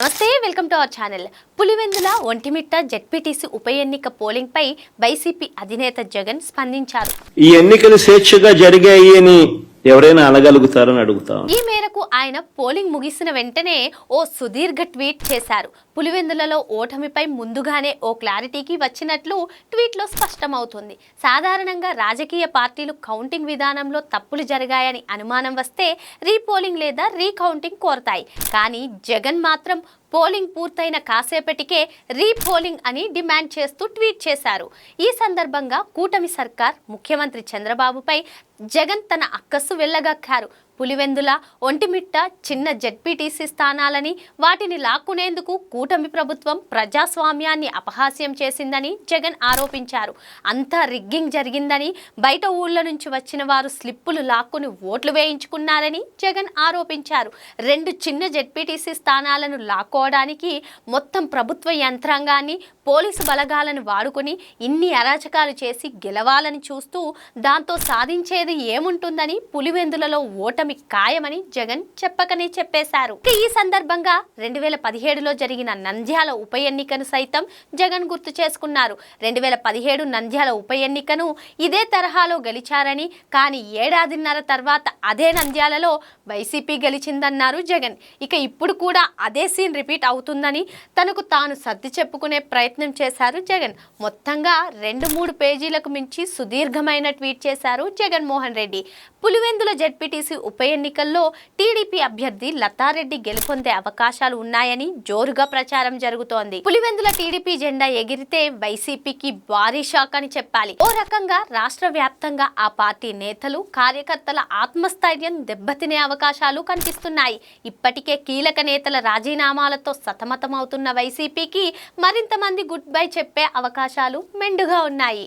నమస్తే, welcome to our channel. Pulivendula Ontimitta ZPTC ఉప ఎన్నిక పోలింగ్ పై వైసీపీ అధినేత జగన్ స్పందించారు. ఈ ఎన్నికలు స్వేచ్ఛగా జరిగాయి అని ఎవరైనా అనగలుగుతారని అడుగుతాం. ఈ మేరకు ఆయన పోలింగ్ ముగిసిన వెంటనే ఓ సుదీర్ఘ ట్వీట్ చేశారు. పులివెందులలో ఓటమిపై ముందుగానే ఓ క్లారిటీకి వచ్చినట్లు ట్వీట్లో స్పష్టమవుతుంది. సాధారణంగా రాజకీయ పార్టీలు కౌంటింగ్ విధానంలో తప్పులు జరిగాయని అనుమానం వస్తే రీపోలింగ్ లేదా రీకౌంటింగ్ కోరతాయి. కానీ జగన్ మాత్రం పోలింగ్ పూర్తయిన కాసేపటికే రీపోలింగ్ అని డిమాండ్ చేస్తూ ట్వీట్ చేశారు. ఈ సందర్భంగా కూటమి సర్కార్ ముఖ్యమంత్రి చంద్రబాబుపై జగన్ తన అక్కసు వెళ్ళగక్కారు. పులివెందుల ఒంటిమిట్ట చిన్న జెడ్పీటీసీ స్థానాలని వాటిని లాక్కునేందుకు కూటమి ప్రభుత్వం ప్రజాస్వామ్యాన్ని అపహాస్యం చేసిందని జగన్ ఆరోపించారు. అంతా రిగ్గింగ్ జరిగిందని, బయట ఊళ్ళ నుంచి వచ్చిన వారు స్లిప్పులు లాక్కుని ఓట్లు వేయించుకున్నారని జగన్ ఆరోపించారు. 2 చిన్న జెడ్పీటీసీ స్థానాలను లాక్కోవడానికి మొత్తం ప్రభుత్వ యంత్రాంగాన్ని, పోలీసు బలగాలను వాడుకుని ఇన్ని అరాచకాలు చేసి గెలవాలని చూస్తూ దాంతో సాధించేది ఏముంటుందని పులివెందులలో ఓటమి ఖాయమని జగన్ చెప్పకనే చెప్పేశారు. ఈ సందర్భంగా 2017లో జరిగిన నంద్యాల ఉప ఎన్నికను సైతం జగన్ గుర్తు చేసుకున్నారు. 2017 నంద్యాల ఉప ఎన్నికను ఇదే తరహాలో గెలిచారని, కానీ ఏడాదిన్నర తర్వాత అదే నంద్యాలలో వైసీపీ గెలిచిందన్నారు జగన్. ఇక ఇప్పుడు కూడా అదే సీన్ రిపీట్ అవుతుందని తనకు తాను సర్ది చెప్పుకునే ప్రయత్నం చేశారు జగన్. మొత్తంగా 2-3 పేజీలకు మించి సుదీర్ఘమైన ట్వీట్ చేశారు జగన్మోహన్ రెడ్డి. పులివెందుల జెడ్పీటీసీ ఉప ఎన్నికల్లో టీడీపీ అభ్యర్థి లతారెడ్డి గెలుపొందే అవకాశాలు ఉన్నాయని జోరుగా ప్రచారం జరుగుతోంది. పులివెందుల టీడీపీ జెండా ఎగిరితే వైసీపీకి భారీ షాక్ అని చెప్పాలి. ఓ రకంగా రాష్ట్ర వ్యాప్తంగా ఆ పార్టీ నేతలు, కార్యకర్తల ఆత్మస్థైర్యం దెబ్బతినే అవకాశాలు కనిపిస్తున్నాయి. ఇప్పటికే కీలక నేతల రాజీనామాలతో సతమతమవుతున్న వైసీపీకి మరింత మంది గుడ్ బై చెప్పే అవకాశాలు మెండుగా ఉన్నాయి.